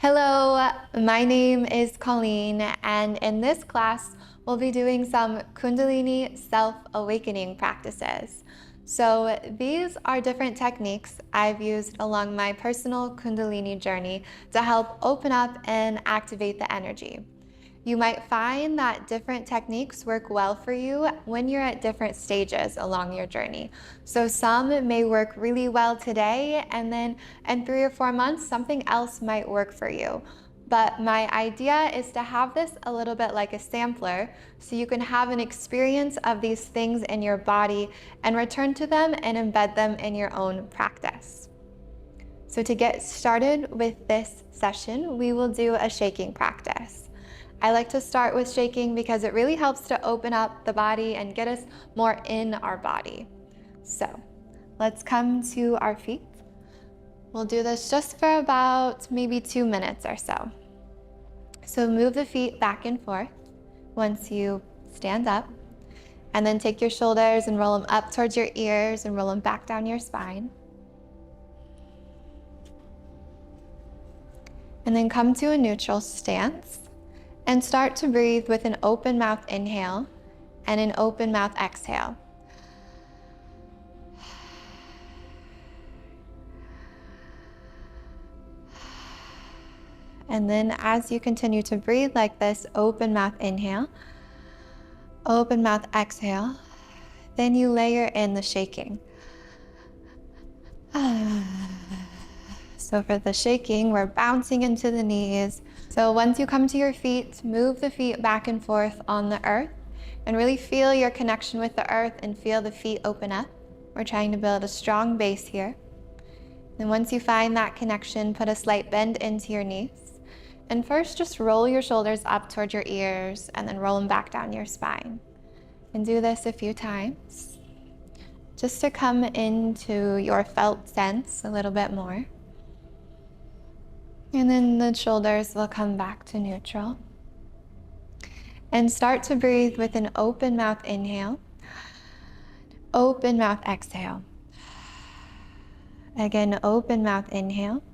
Hello, my name is Colleen, and in this class, we'll be doing some Kundalini self-awakening practices. So these are different techniques I've used along my personal Kundalini journey to help open up and activate the energy. You might find that different techniques work well for you when you're at different stages along your journey. So some may work really well today, and then in 3 or 4 months, something else might work for you. But my idea is to have this a little bit like a sampler, so you can have an experience of these things in your body and return to them and embed them in your own practice. So to get started with this session, we will do a shaking practice. I like to start with shaking because it really helps to open up the body and get us more in our body. So let's come to our feet. We'll do this just for about maybe 2 minutes or so. So move the feet back and forth once you stand up, and then take your shoulders and roll them up towards your ears and roll them back down your spine. And then come to a neutral stance. And start to breathe with an open mouth inhale and an open mouth exhale. And then as you continue to breathe like this, open mouth inhale, open mouth exhale, then you layer in the shaking. So for the shaking, we're bouncing into the knees. So once you come to your feet, move the feet back and forth on the earth and really feel your connection with the earth and feel the feet open up. We're trying to build a strong base here. And once you find that connection, put a slight bend into your knees. And first, just roll your shoulders up toward your ears and then roll them back down your spine. And do this a few times, just to come into your felt sense a little bit more. And then the shoulders will come back to neutral. And start to breathe with an open mouth inhale, open mouth exhale. Again, open mouth inhale,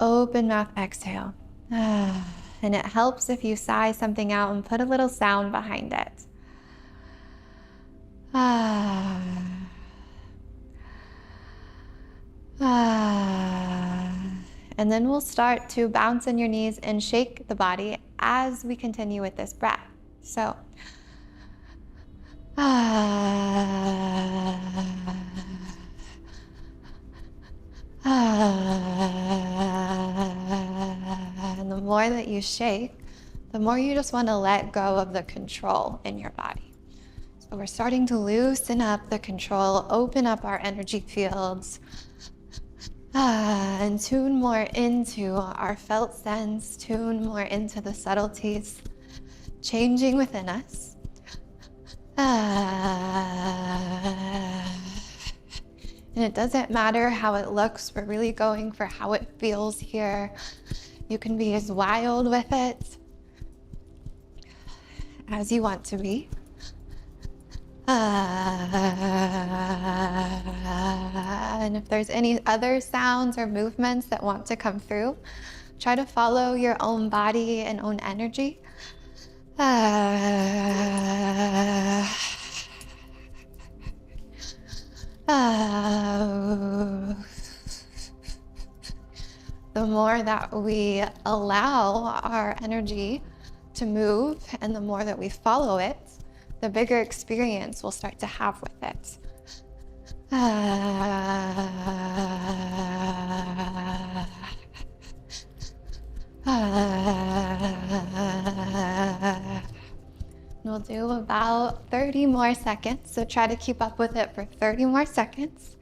open mouth exhale. And it helps if you sigh something out and put a little sound behind it. And then we'll start to bounce on your knees and shake the body as we continue with this breath. So, and the more that you shake, the more you just want to let go of the control in your body. So we're starting to loosen up the control, open up our energy fields, and tune more into our felt sense, tune more into the subtleties changing within us. And it doesn't matter how it looks, we're really going for how it feels here. You can be as wild with it as you want to be. And if there's any other sounds or movements that want to come through, try to follow your own body and own energy. The more that we allow our energy to move and the more that we follow it, the bigger experience we'll start to have with it. We'll do about 30 more seconds, so try to keep up with it for 30 more seconds.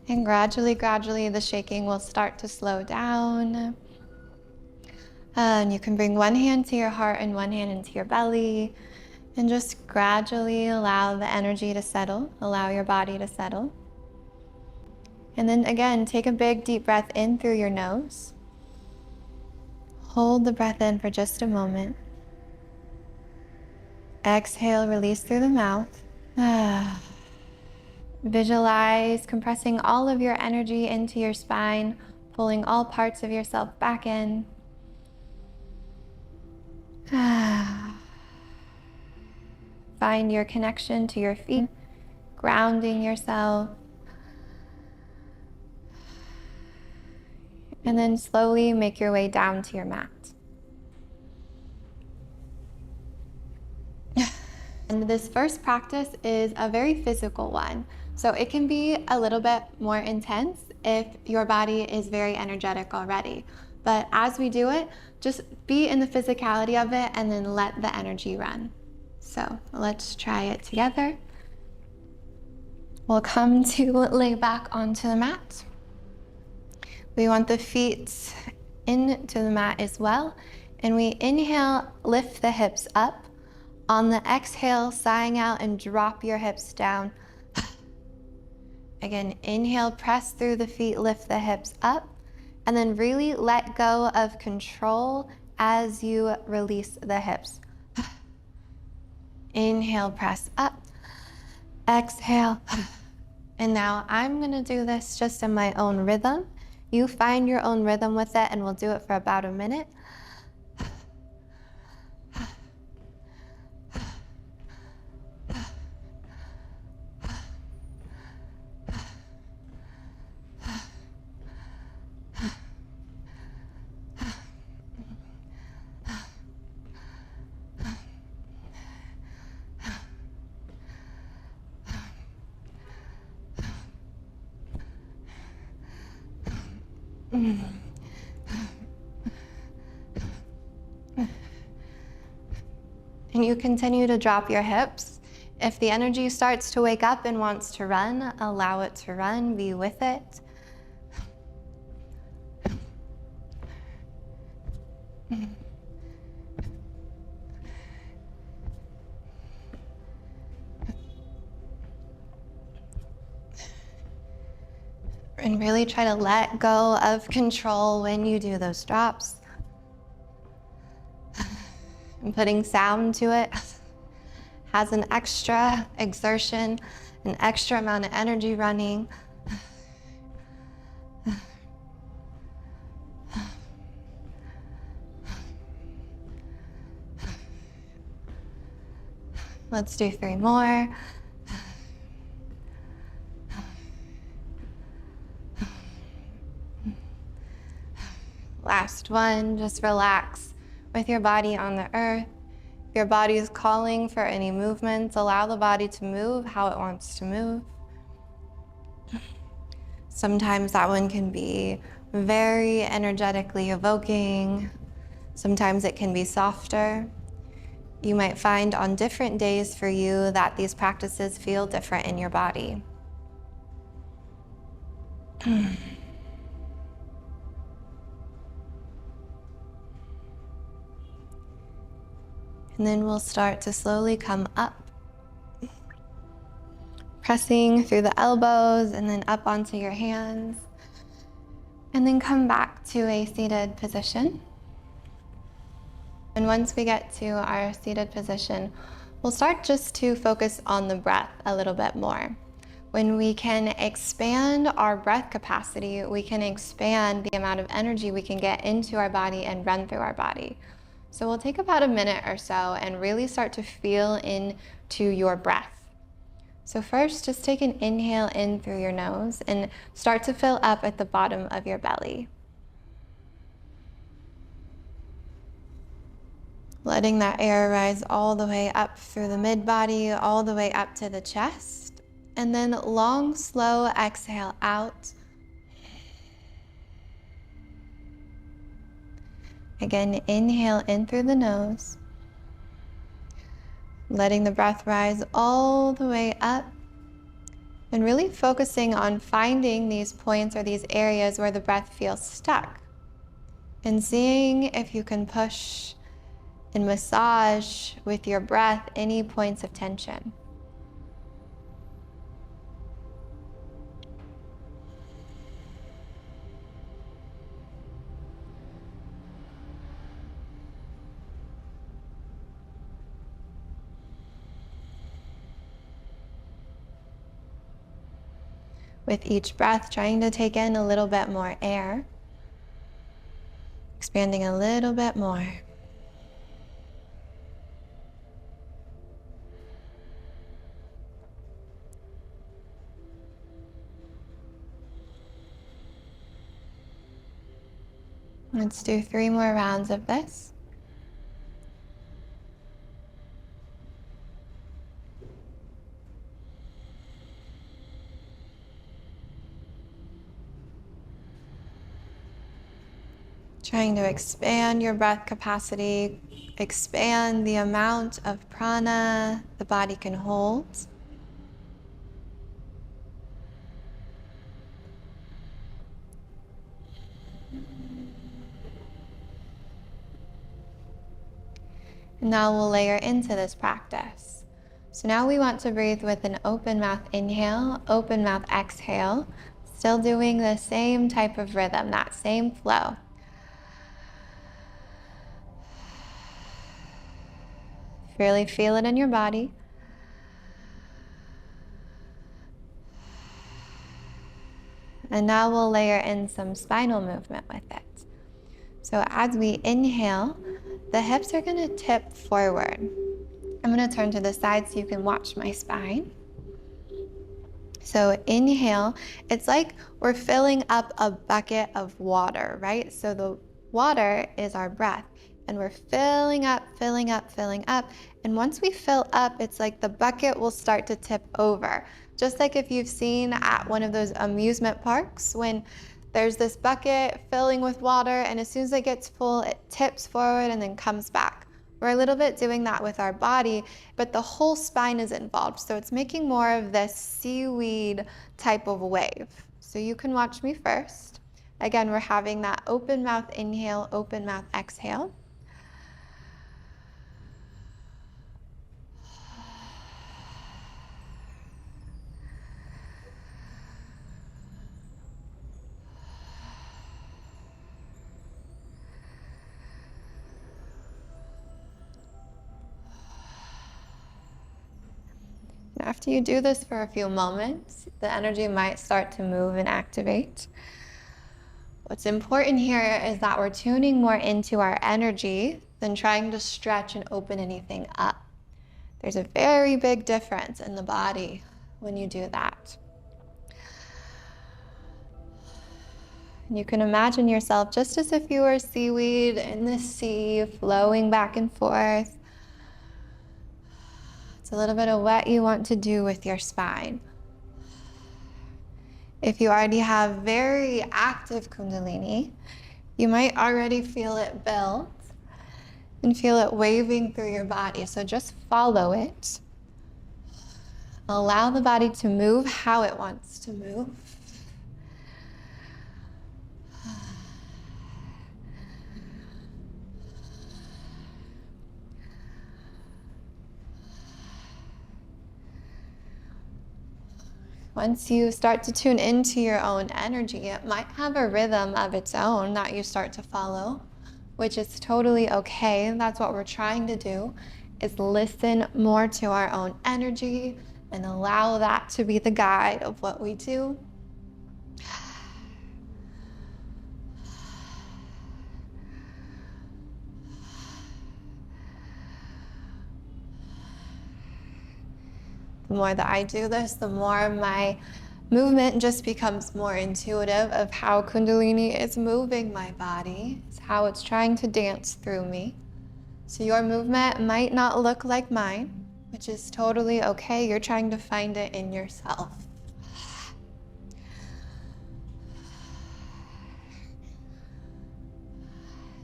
And gradually, the shaking will start to slow down. And you can bring one hand to your heart and one hand into your belly. And just gradually allow the energy to settle, allow your body to settle. And then again, take a big deep breath in through your nose. Hold the breath in for just a moment. Exhale, release through the mouth. Visualize compressing all of your energy into your spine, pulling all parts of yourself back in. Find your connection to your feet, grounding yourself. And then slowly make your way down to your mat. And this first practice is a very physical one. So it can be a little bit more intense if your body is very energetic already. But as we do it, just be in the physicality of it and then let the energy run. So let's try it together. We'll come to lay back onto the mat. We want the feet into the mat as well. And we inhale, lift the hips up. On the exhale, sighing out and drop your hips down. Again, inhale, press through the feet, lift the hips up. And then really let go of control as you release the hips. Inhale, press up. Exhale. And now I'm gonna do this just in my own rhythm. You find your own rhythm with it, and we'll do it for about a minute. And you continue to drop your hips. If the energy starts to wake up and wants to run, allow it to run, be with it. And really try to let go of control when you do those drops. And putting sound to it has an extra exertion, an extra amount of energy running. Let's do 3 more. Last one, just relax with your body on the earth. If your body is calling for any movements, allow the body to move how it wants to move. Sometimes that one can be very energetically evoking. Sometimes it can be softer. You might find on different days for you that these practices feel different in your body. And then we'll start to slowly come up, pressing through the elbows and then up onto your hands. And then come back to a seated position. And once we get to our seated position, we'll start just to focus on the breath a little bit more. When we can expand our breath capacity, we can expand the amount of energy we can get into our body and run through our body. So we'll take about a minute or so and really start to feel into your breath. So first, just take an inhale in through your nose and start to fill up at the bottom of your belly. Letting that air rise all the way up through the mid-body, all the way up to the chest. And then long, slow exhale out. Again, inhale in through the nose. Letting the breath rise all the way up. And really focusing on finding these points or these areas where the breath feels stuck. And seeing if you can push and massage with your breath any points of tension. With each breath, trying to take in a little bit more air, expanding a little bit more. Let's do 3 more rounds of this. Trying to expand your breath capacity, expand the amount of prana the body can hold. And now we'll layer into this practice. So now we want to breathe with an open mouth inhale, open mouth exhale, still doing the same type of rhythm, that same flow. Really feel it in your body. And now we'll layer in some spinal movement with it. So as we inhale, the hips are going to tip forward. I'm going to turn to the side so you can watch my spine. So inhale, it's like we're filling up a bucket of water, right? So the water is our breath, and we're filling up, filling up, filling up. And once we fill up, it's like the bucket will start to tip over. Just like if you've seen at one of those amusement parks when there's this bucket filling with water, and as soon as it gets full, it tips forward and then comes back. We're a little bit doing that with our body, but the whole spine is involved. So it's making more of this seaweed type of wave. So you can watch me first. Again, we're having that open mouth inhale, open mouth exhale. After you do this for a few moments, the energy might start to move and activate. What's important here is that we're tuning more into our energy than trying to stretch and open anything up. There's a very big difference in the body when you do that. And you can imagine yourself just as if you were seaweed in the sea, flowing back and forth. It's a little bit of what you want to do with your spine. If you already have very active Kundalini, you might already feel it build and feel it waving through your body. So just follow it. Allow the body to move how it wants to move. Once you start to tune into your own energy, it might have a rhythm of its own that you start to follow, which is totally okay. That's what we're trying to do, is listen more to our own energy and allow that to be the guide of what we do. The more that I do this, the more my movement just becomes more intuitive of how Kundalini is moving my body. It's how it's trying to dance through me. So your movement might not look like mine, which is totally okay. You're trying to find it in yourself.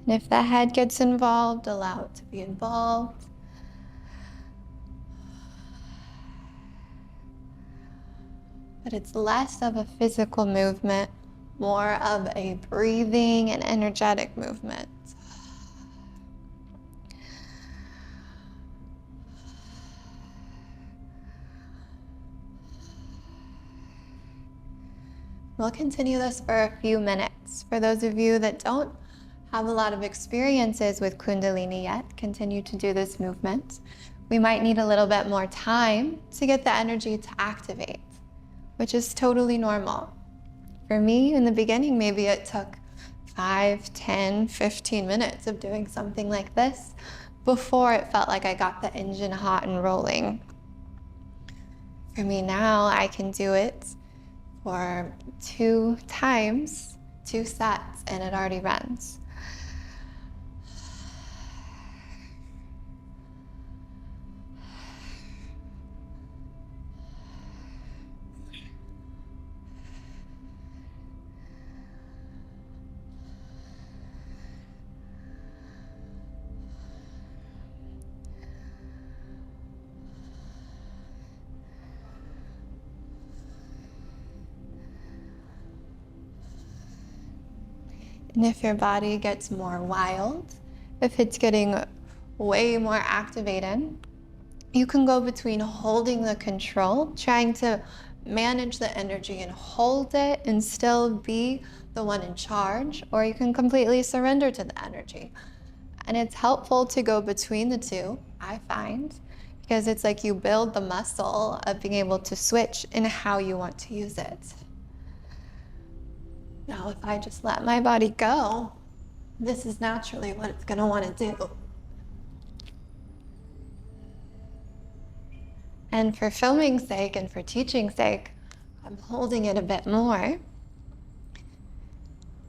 And if the head gets involved, allow it to be involved. But it's less of a physical movement, more of a breathing and energetic movement. We'll continue this for a few minutes. For those of you that don't have a lot of experiences with Kundalini yet, continue to do this movement. We might need a little bit more time to get the energy to activate. which is totally normal. For me, in the beginning, maybe it took 5, 10, 15 minutes of doing something like this before it felt like I got the engine hot and rolling. For me now, I can do it for 2 times, 2 sets, and it already runs. And if your body gets more wild, if it's getting way more activated, you can go between holding the control, trying to manage the energy and hold it and still be the one in charge, or you can completely surrender to the energy. And it's helpful to go between the two, I find, because it's like you build the muscle of being able to switch in how you want to use it. Now, if I just let my body go, this is naturally what it's going to want to do. And for filming's sake and for teaching's sake, I'm holding it a bit more.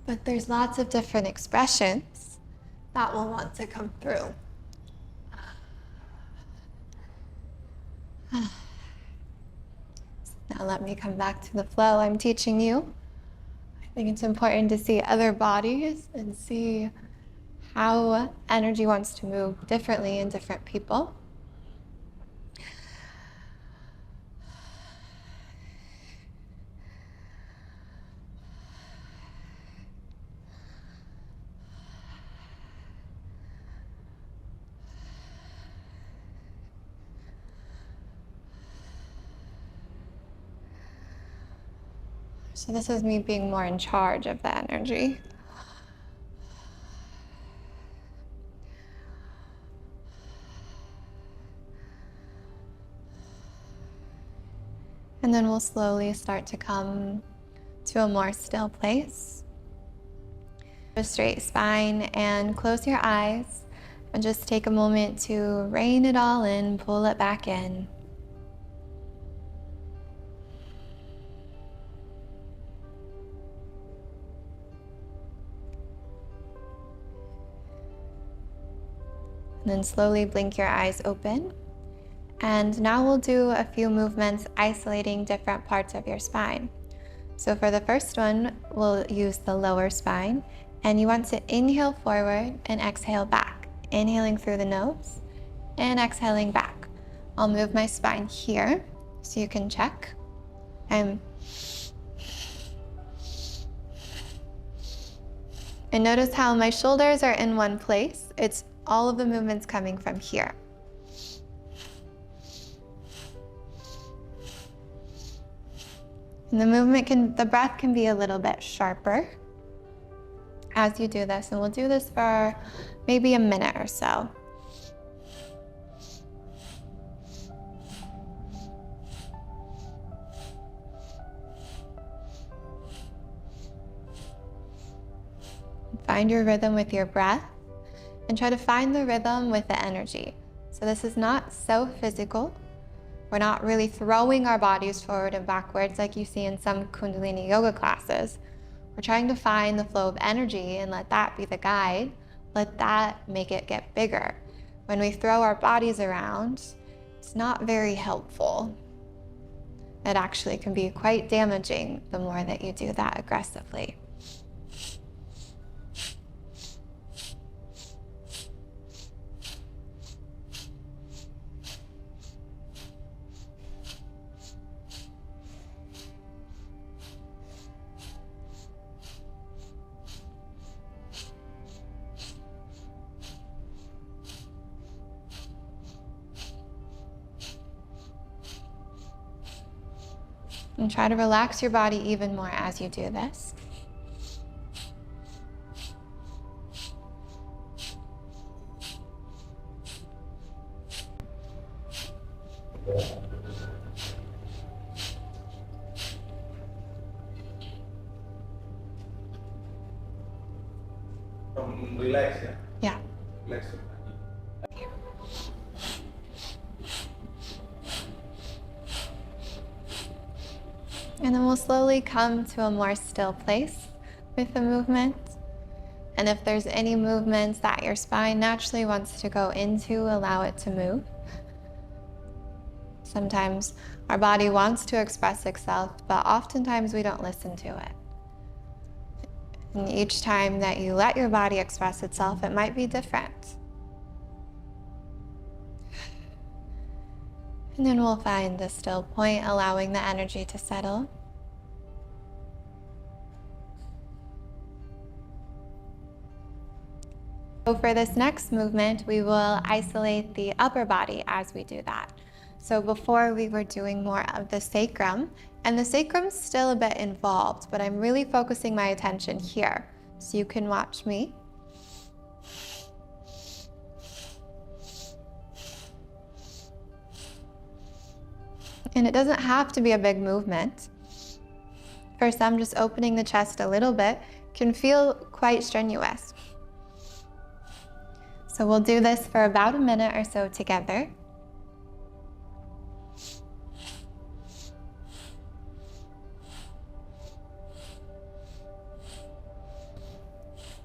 But there's lots of different expressions that will want to come through. Now let me come back to the flow I'm teaching you. I think it's important to see other bodies and see how energy wants to move differently in different people. So this is me being more in charge of the energy. And then we'll slowly start to come to a more still place. A straight spine and close your eyes and just take a moment to rein it all in, pull it back in. And then slowly blink your eyes open. And now we'll do a few movements isolating different parts of your spine. So for the first one, we'll use the lower spine. And you want to inhale forward and exhale back. Inhaling through the nose and exhaling back. I'll move my spine here so you can check. And notice how my shoulders are in one place. It's all of the movements coming from here. And the breath can be a little bit sharper as you do this. And we'll do this for maybe a minute or so. Find your rhythm with your breath and try to find the rhythm with the energy. So this is not so physical. We're not really throwing our bodies forward and backwards like you see in some Kundalini yoga classes. We're trying to find the flow of energy and let that be the guide. Let that make it get bigger. When we throw our bodies around, it's not very helpful. It actually can be quite damaging the more that you do that aggressively. And try to relax your body even more as you do this. Relax, yeah? Yeah. Relax. And then we'll slowly come to a more still place with the movement. And if there's any movements that your spine naturally wants to go into, allow it to move. Sometimes our body wants to express itself, but oftentimes we don't listen to it. And each time that you let your body express itself, it might be different. And then we'll find the still point, allowing the energy to settle. So for this next movement, we will isolate the upper body as we do that. So before we were doing more of the sacrum, and the sacrum's still a bit involved, but I'm really focusing my attention here. So you can watch me. And it doesn't have to be a big movement. For some, just opening the chest a little bit can feel quite strenuous. So we'll do this for about a minute or so together.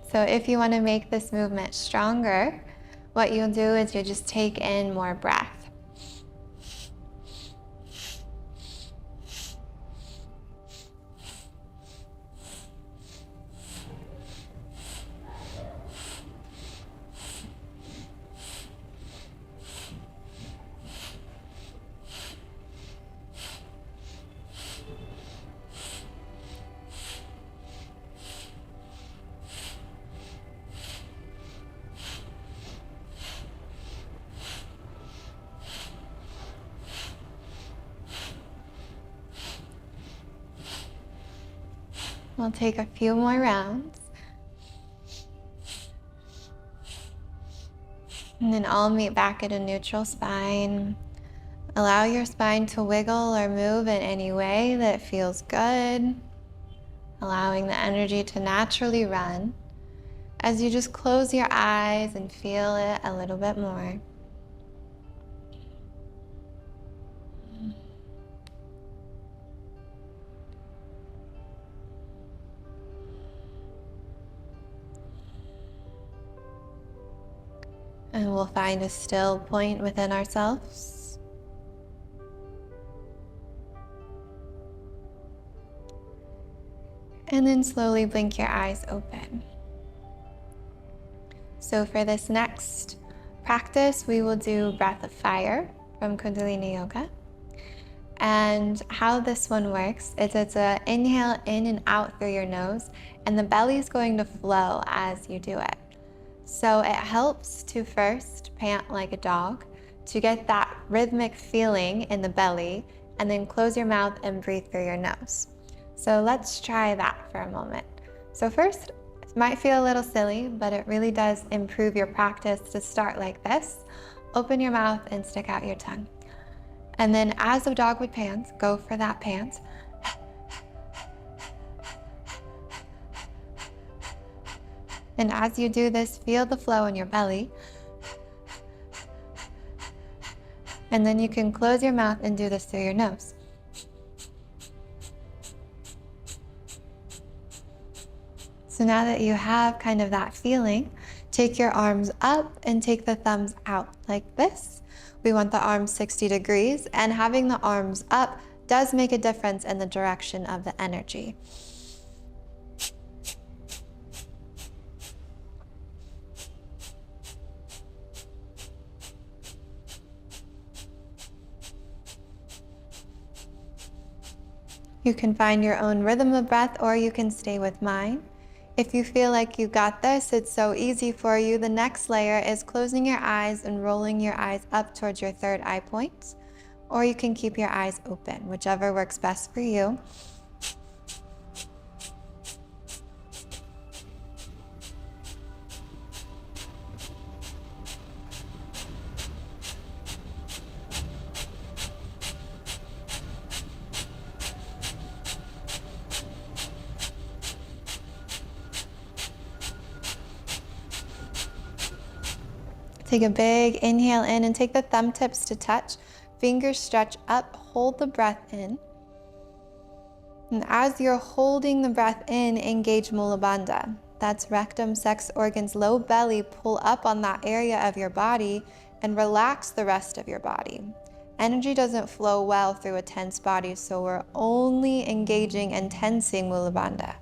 So if you want to make this movement stronger, what you'll do is you'll just take in more breath. We'll take a few more rounds. And then I'll meet back at a neutral spine. Allow your spine to wiggle or move in any way that feels good. Allowing the energy to naturally run as you just close your eyes and feel it a little bit more. And we'll find a still point within ourselves. And then slowly blink your eyes open. So for this next practice, we will do Breath of Fire from Kundalini Yoga. And how this one works is it's an inhale in and out through your nose, and the belly is going to flow as you do it. So it helps to first pant like a dog to get that rhythmic feeling in the belly, and then close your mouth and breathe through your nose. So let's try that for a moment. So first, it might feel a little silly, but it really does improve your practice to start like this. Open your mouth and stick out your tongue. And then as a dog would pant, go for that pant. And as you do this, feel the flow in your belly. And then you can close your mouth and do this through your nose. So now that you have kind of that feeling, take your arms up and take the thumbs out like this. We want the arms 60 degrees, and having the arms up does make a difference in the direction of the energy. You can find your own rhythm of breath, or you can stay with mine. If you feel like you got this, it's so easy for you. The next layer is closing your eyes and rolling your eyes up towards your third eye point, or you can keep your eyes open, whichever works best for you. Take a big inhale in and take the thumb tips to touch. Fingers stretch up, hold the breath in. And as you're holding the breath in, engage Mula Bandha. That's rectum, sex organs, low belly. Pull up on that area of your body and relax the rest of your body. Energy doesn't flow well through a tense body, so we're only engaging and tensing Mula Bandha.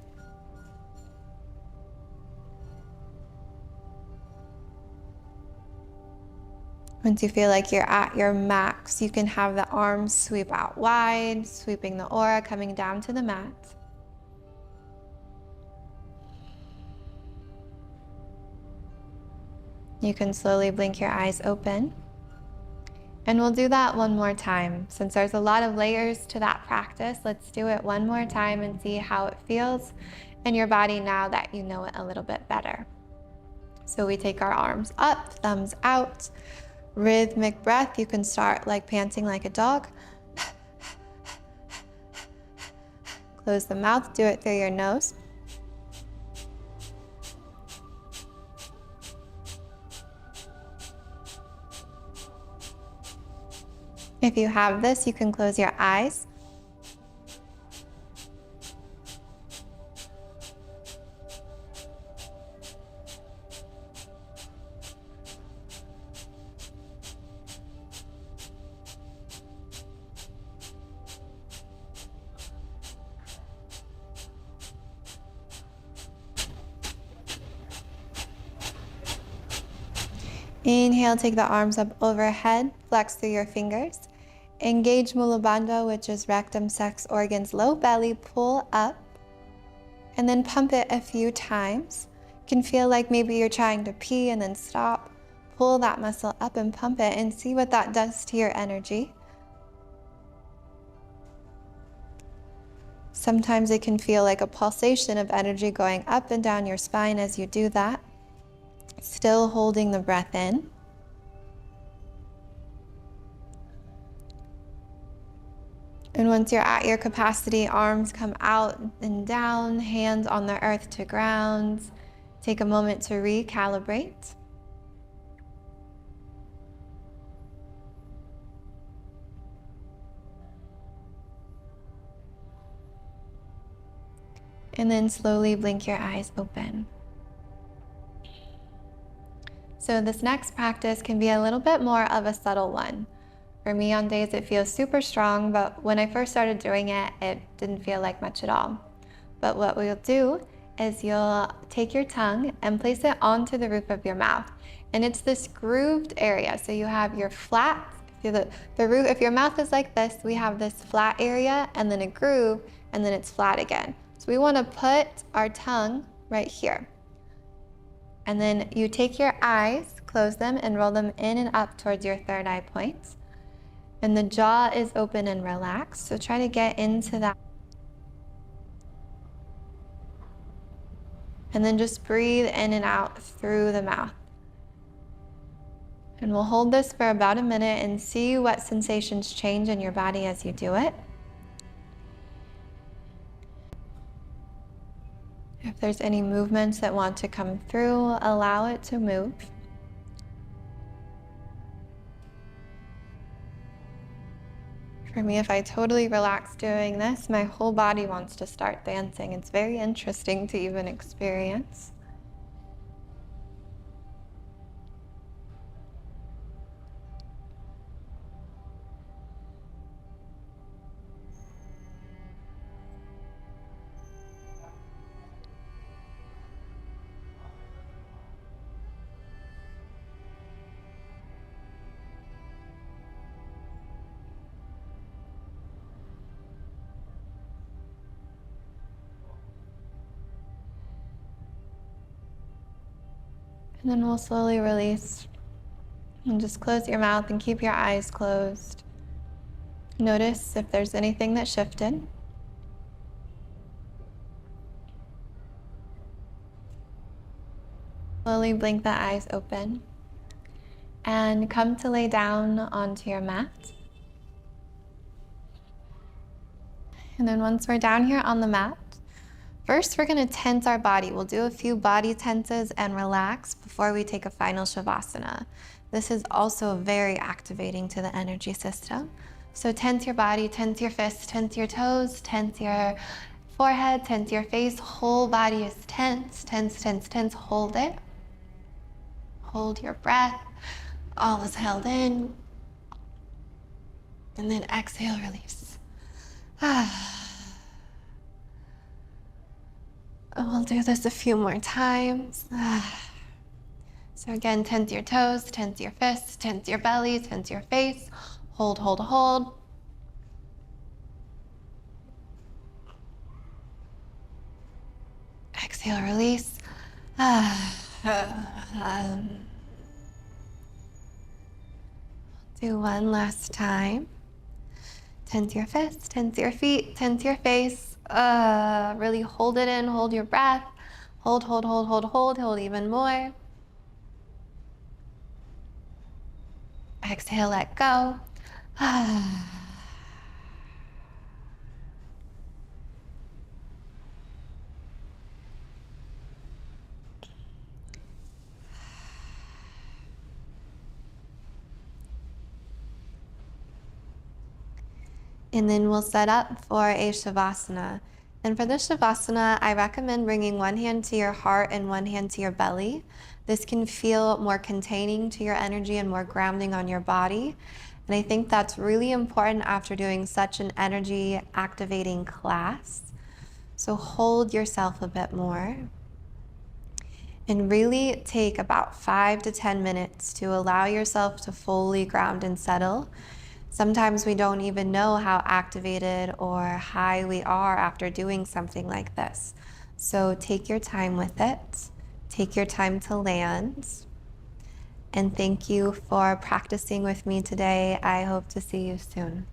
Once you feel like you're at your max, you can have the arms sweep out wide, sweeping the aura, coming down to the mat. You can slowly blink your eyes open. And we'll do that one more time. Since there's a lot of layers to that practice, let's do it one more time and see how it feels in your body now that you know it a little bit better. So we take our arms up, thumbs out, rhythmic breath. You can start like panting like a dog. Close the mouth, do it through your nose. If you have this, you can close your eyes. Inhale, take the arms up overhead, flex through your fingers. Engage Mula Bandha, which is rectum, sex organs, low belly, pull up. And then pump it a few times. You can feel like maybe you're trying to pee and then stop. Pull that muscle up and pump it and see what that does to your energy. Sometimes it can feel like a pulsation of energy going up and down your spine as you do that. Still holding the breath in. And once you're at your capacity, arms come out and down, hands on the earth to ground. Take a moment to recalibrate. And then slowly blink your eyes open. So this next practice can be a little bit more of a subtle one. For me, on days it feels super strong, but when I first started doing it, it didn't feel like much at all. But what we'll do is you'll take your tongue and place it onto the roof of your mouth. And it's this grooved area. So you have your flat, if your mouth is like this, we have this flat area and then a groove, and then it's flat again. So we want to put our tongue right here. And then you take your eyes, close them, and roll them in and up towards your third eye point. And the jaw is open and relaxed, so try to get into that. And then just breathe in and out through the mouth. And we'll hold this for about a minute and see what sensations change in your body as you do it. If there's any movements that want to come through, allow it to move. For me, if I totally relax doing this, my whole body wants to start dancing. It's very interesting to even experience. And then we'll slowly release. And just close your mouth and keep your eyes closed. Notice if there's anything that shifted. Slowly blink the eyes open. And come to lay down onto your mat. And then once we're down here on the mat, First, we're going to tense our body. We'll do a few body tenses and relax before we take a final Savasana. This is also very activating to the energy system. So tense your body, tense your fists, tense your toes, tense your forehead, tense your face. Whole body is tense, tense, tense, tense. Hold it. Hold your breath. All is held in. And then exhale, release. We'll do this a few more times. So again, tense your toes, tense your fists, tense your belly, tense your face. Hold, hold, hold. Exhale, release. Do one last time. Tense your fists, tense your feet, tense your face. Really hold it in, hold your breath. Hold, hold, hold, hold, hold, hold even more. Exhale, let go. And then we'll set up for a Savasana. And for this Savasana, I recommend bringing one hand to your heart and one hand to your belly. This can feel more containing to your energy and more grounding on your body. And I think that's really important after doing such an energy activating class. So hold yourself a bit more. And really take about 5 to 10 minutes to allow yourself to fully ground and settle. Sometimes we don't even know how activated or high we are after doing something like this. So take your time with it. Take your time to land. And thank you for practicing with me today. I hope to see you soon.